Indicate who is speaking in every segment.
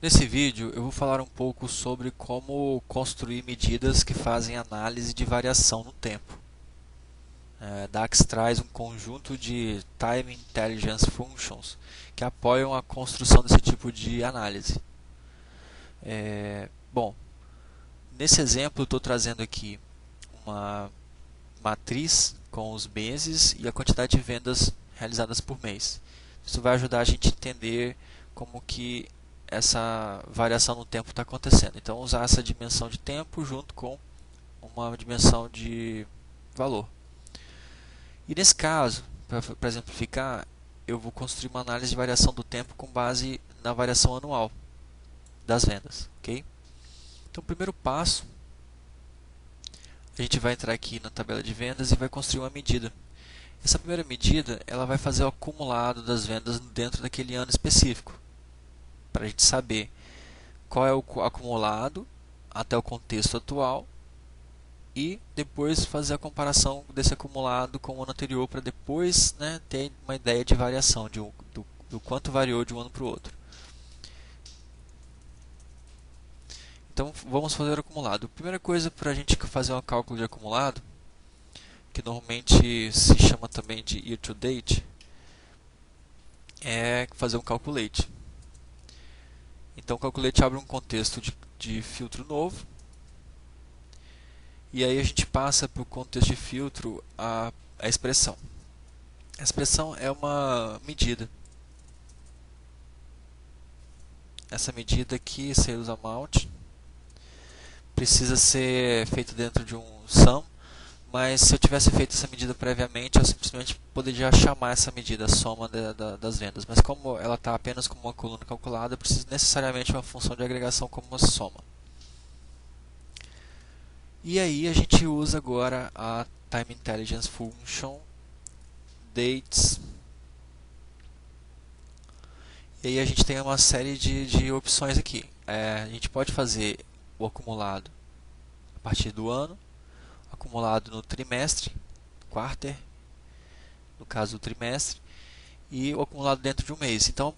Speaker 1: Nesse vídeo eu vou falar um pouco sobre como construir medidas que fazem análise de variação no tempo. DAX traz um conjunto de Time Intelligence Functions que apoiam a construção desse tipo de análise. Bom, nesse exemplo eu estou trazendo aqui uma matriz com os meses e a quantidade de vendas realizadas por mês. Isso vai ajudar a gente a entender como que essa variação no tempo está acontecendo. Então, usar essa dimensão de tempo junto com uma dimensão de valor. E nesse caso, para exemplificar, eu vou construir uma análise de variação do tempo com base na variação anual das vendas. Ok? Então, o primeiro passo, a gente vai entrar aqui na tabela de vendas e vai construir uma medida. Essa primeira medida ela vai fazer o acumulado das vendas dentro daquele ano específico, para a gente saber qual é o acumulado até o contexto atual e depois fazer a comparação desse acumulado com o ano anterior para depois, né, ter uma ideia de variação, do quanto variou de um ano para o outro. Então vamos fazer o acumulado. A primeira coisa para a gente fazer um cálculo de acumulado, que normalmente se chama também de year to date, é fazer um calculate. Então o calculate abre um contexto de filtro novo. E aí a gente passa para o contexto de filtro a expressão. A expressão é uma medida. Essa medida aqui, sales amount, precisa ser feita dentro de um sum, mas se eu tivesse feito essa medida previamente, eu simplesmente poderia chamar essa medida a soma das vendas. Mas como ela está apenas como uma coluna calculada, eu preciso necessariamente de uma função de agregação como uma soma. E aí a gente usa agora a Time Intelligence Function dates. E aí a gente tem uma série de opções aqui. A gente pode fazer o acumulado a partir do ano, acumulado no trimestre, quarter, no caso do trimestre, e o acumulado dentro de um mês. Então,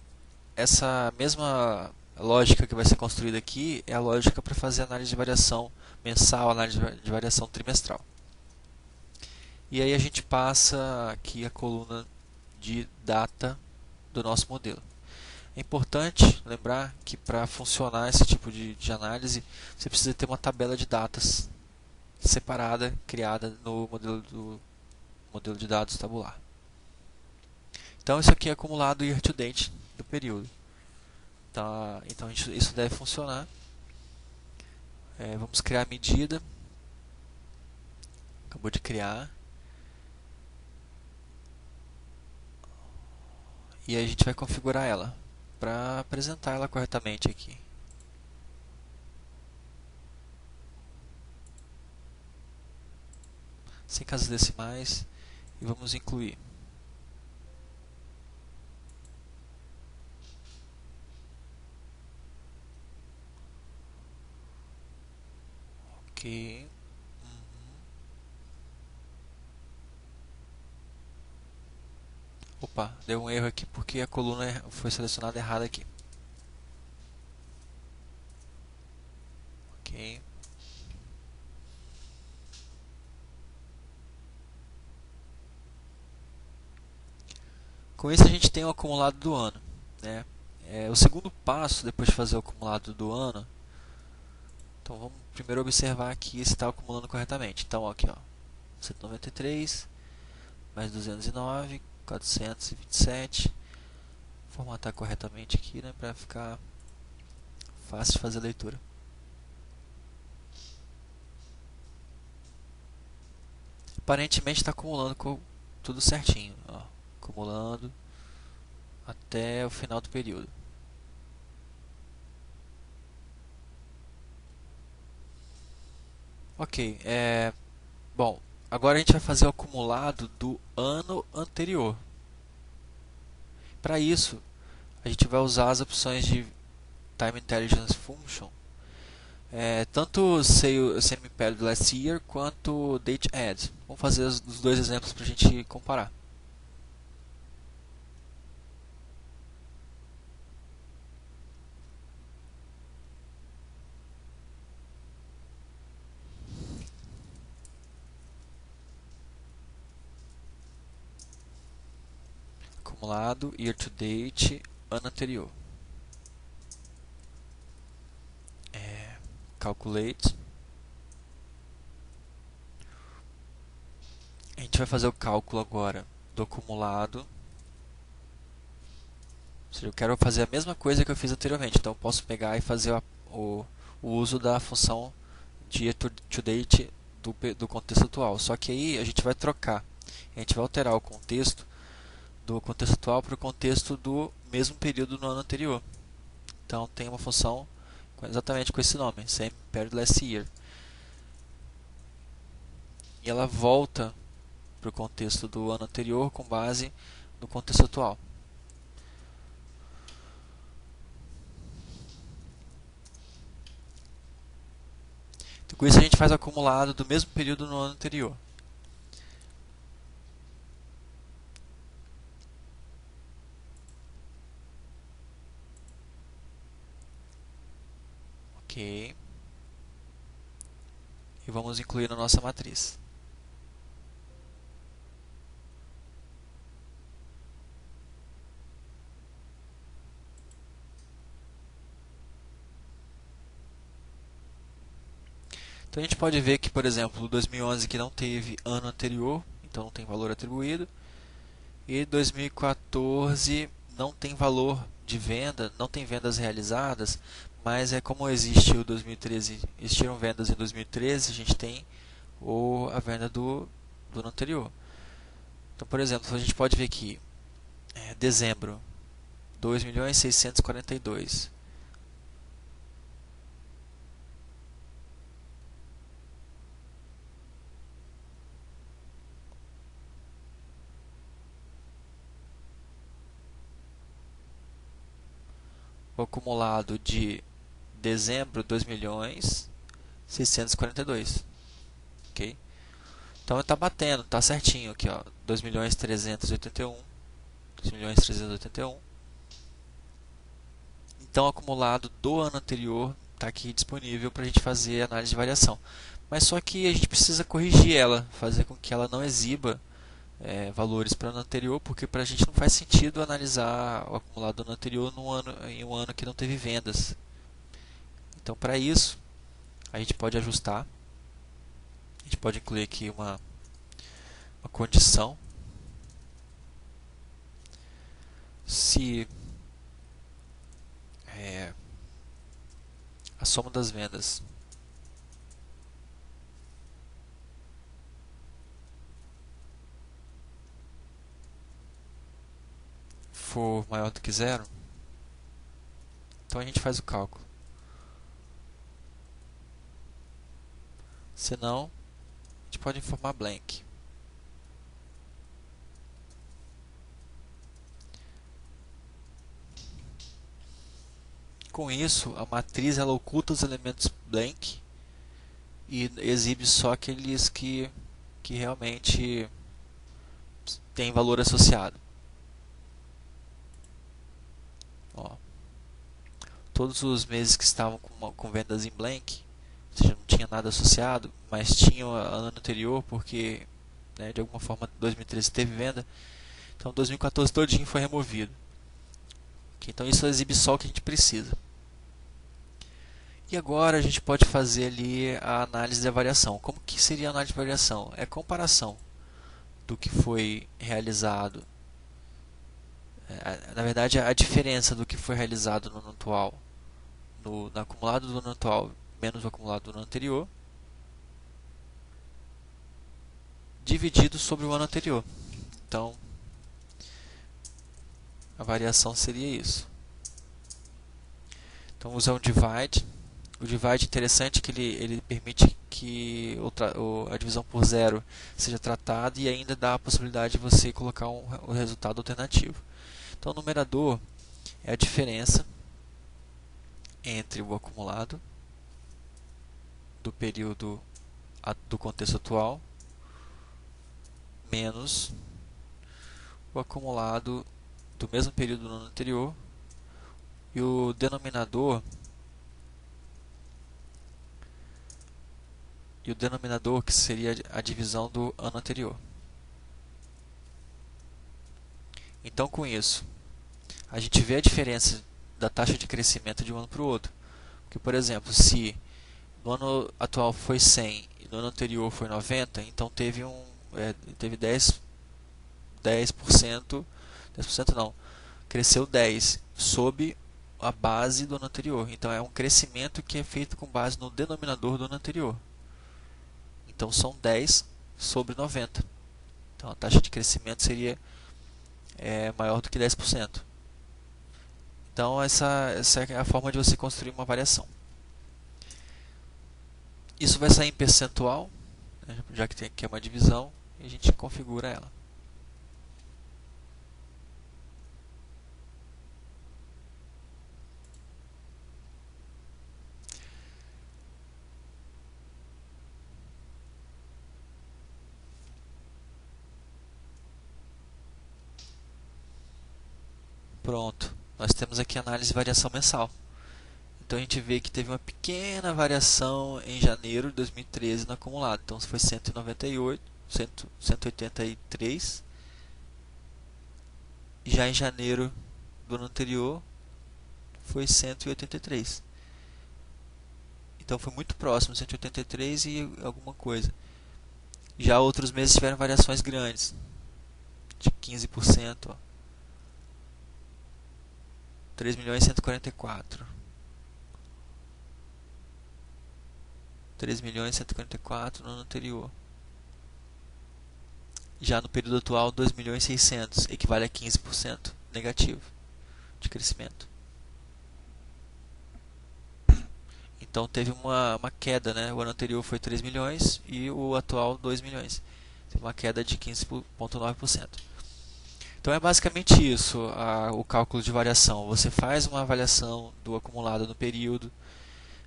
Speaker 1: essa mesma lógica que vai ser construída aqui é a lógica para fazer análise de variação mensal, análise de variação trimestral. E aí a gente passa aqui a coluna de data do nosso modelo. É importante lembrar que para funcionar esse tipo de análise, você precisa ter uma tabela de datas separada, criada no modelo de dados tabular. Então, isso aqui é acumulado year to date do período. Tá? Então, isso deve funcionar. Vamos criar a medida. Acabou de criar. E aí a gente vai configurar ela para apresentar ela corretamente aqui. Sem casas decimais. E vamos incluir. Ok. Opa, deu um erro aqui porque a coluna foi selecionada errada aqui. Ok. Com isso a gente tem o acumulado do ano, né? O segundo passo, depois de fazer o acumulado do ano, então vamos primeiro observar aqui se está acumulando corretamente. Então aqui, ó, 193 mais 209, 427. Formatar corretamente aqui, né, para ficar fácil de fazer a leitura. Aparentemente está acumulando tudo certinho, ó, acumulando até o final do período. Ok, bom, agora a gente vai fazer o acumulado do ano anterior. Para isso, a gente vai usar as opções de Time Intelligence Function, tanto o Same Period Last Year quanto Date Add. Vamos fazer os dois exemplos para a gente comparar. acumulado, year to date, ano anterior. Calculate. A gente vai fazer o cálculo agora do acumulado. Ou seja, eu quero fazer a mesma coisa que eu fiz anteriormente. Então eu posso pegar e fazer o uso da função de year to date do contexto atual. Só que aí a gente vai trocar. A gente vai alterar o contexto do contexto atual para o contexto do mesmo período no ano anterior. Então tem uma função exatamente com esse nome, same period last year. E ela volta para o contexto do ano anterior com base no contexto atual. Então, com isso a gente faz o acumulado do mesmo período no ano anterior. Ok. E vamos incluir na nossa matriz. Então a gente pode ver que, por exemplo, 2011 que não teve ano anterior, então não tem valor atribuído, e 2014 não tem valor de venda, não tem vendas realizadas, mas é como existe o 2013, existiram vendas em 2013, a gente tem a venda do ano anterior. Então, por exemplo, a gente pode ver aqui, dezembro, 2.642.000. O acumulado de dezembro, 2.642.000. Ok? Então está batendo, está certinho aqui, ó, 2.381.000, 2.381.000. Então o acumulado do ano anterior está aqui disponível para a gente fazer análise de variação. Mas só que a gente precisa corrigir ela, fazer com que ela não exiba valores para o ano anterior, porque para a gente não faz sentido analisar o acumulado do ano anterior em um ano que não teve vendas. Então, para isso, a gente pode ajustar, a gente pode incluir aqui uma condição. Se a soma das vendas for maior do que zero, então a gente faz o cálculo. Se não, a gente pode informar blank. Com isso, a matriz ela oculta os elementos blank e exibe só aqueles que realmente têm valor associado. Ó, todos os meses que estavam com vendas em blank, ou seja, não tinha nada associado, mas tinha ano anterior, porque de alguma forma 2013 teve venda, então 2014 todinho foi removido. Okay, então isso exibe só o que a gente precisa. E agora a gente pode fazer ali a análise da variação. Como que seria a análise de variação? É a comparação do que foi realizado, na verdade a diferença do que foi realizado no ano atual, no acumulado do ano atual menos o acumulado do ano anterior, dividido sobre o ano anterior. Então, a variação seria isso. Então, usar um divide. O divide é interessante que ele permite que a divisão por zero seja tratada e ainda dá a possibilidade de você colocar um resultado alternativo. Então, o numerador é a diferença entre o acumulado do período do contexto atual menos o acumulado do mesmo período no ano anterior, e o denominador que seria a divisão do ano anterior. Então, com isso, a gente vê a diferença da taxa de crescimento de um ano para o outro. Porque, por exemplo, se no ano atual foi 100 e no ano anterior foi 90, então teve 10%, 10% não, cresceu 10 sob a base do ano anterior. Então é um crescimento que é feito com base no denominador do ano anterior. Então são 10 sobre 90. Então a taxa de crescimento seria maior do que 10%. Então essa é a forma de você construir uma variação. Isso vai sair em percentual, né, já que tem aqui uma divisão, e a gente configura ela. Pronto, nós temos aqui a análise de variação mensal. Então a gente vê que teve uma pequena variação em janeiro de 2013 no acumulado. Então foi 198, 183. Já em janeiro do ano anterior foi 183. Então foi muito próximo, 183 e alguma coisa. Já outros meses tiveram variações grandes, de 15%. Ó. 3.144. 3.144 no ano anterior. Já no período atual, 2.600.000, equivale a 15% negativo de crescimento. Então teve uma queda, né? O ano anterior foi 3 milhões e o atual 2 milhões. Teve uma queda de 15,9%. Então é basicamente isso, o cálculo de variação. Você faz uma avaliação do acumulado no período,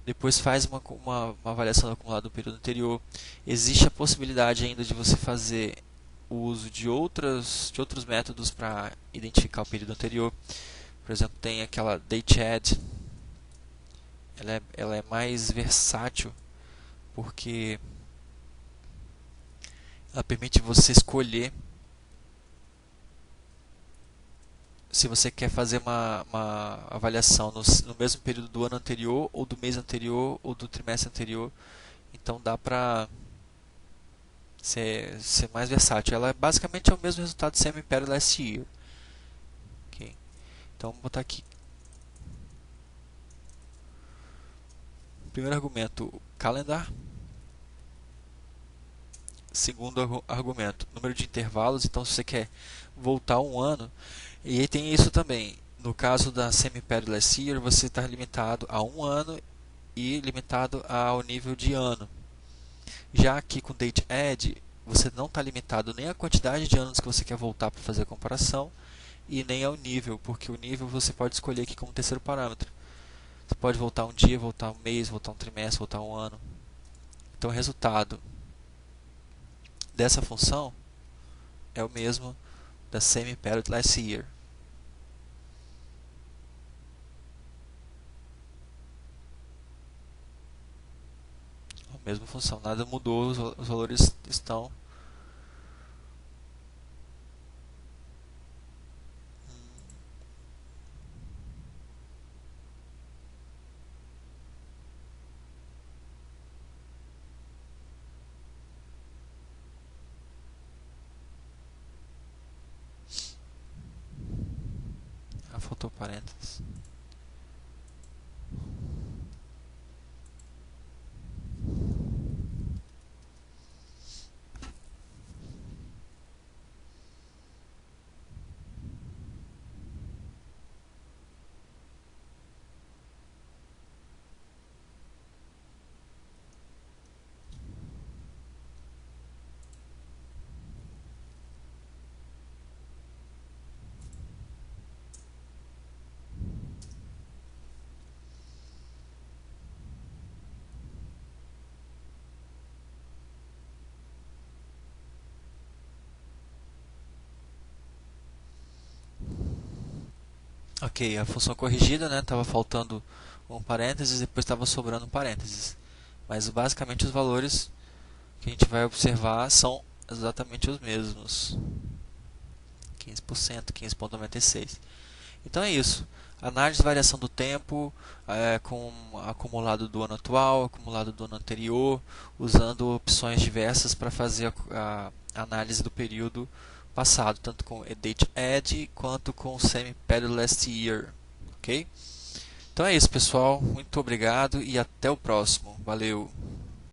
Speaker 1: depois faz uma avaliação do acumulado no período anterior. Existe a possibilidade ainda de você fazer o uso de outros métodos para identificar o período anterior. Por exemplo, tem aquela DateAdd. Ela é mais versátil porque ela permite você escolher se você quer fazer uma avaliação no mesmo período do ano anterior, ou do mês anterior, ou do trimestre anterior. Então dá para ser mais versátil. Ela basicamente é o mesmo resultado do Same Period Last Year. Okay. Então vamos botar aqui. Primeiro argumento, calendar. Segundo argumento, número de intervalos. Então se você quer voltar um ano, e aí tem isso também. No caso da Semi-Period Last Year, você está limitado a um ano e limitado ao nível de ano. Já aqui com DateAdd, você não está limitado nem à quantidade de anos que você quer voltar para fazer a comparação e nem ao nível, porque o nível você pode escolher aqui como terceiro parâmetro. Você pode voltar um dia, voltar um mês, voltar um trimestre, voltar um ano. Então o resultado dessa função é o mesmo da Semi-Period Last Year. A mesma função, nada mudou, os valores estão faltou parênteses. Ok, a função corrigida, né, estava faltando um parênteses e depois estava sobrando um parênteses. Mas basicamente os valores que a gente vai observar são exatamente os mesmos. 15%, 15,96%. Então é isso. Análise de variação do tempo com acumulado do ano atual, acumulado do ano anterior, usando opções diversas para fazer a análise do período passado, tanto com Date Add quanto com Semi-Period Last Year. Ok? Então é isso, pessoal. Muito obrigado e até o próximo. Valeu!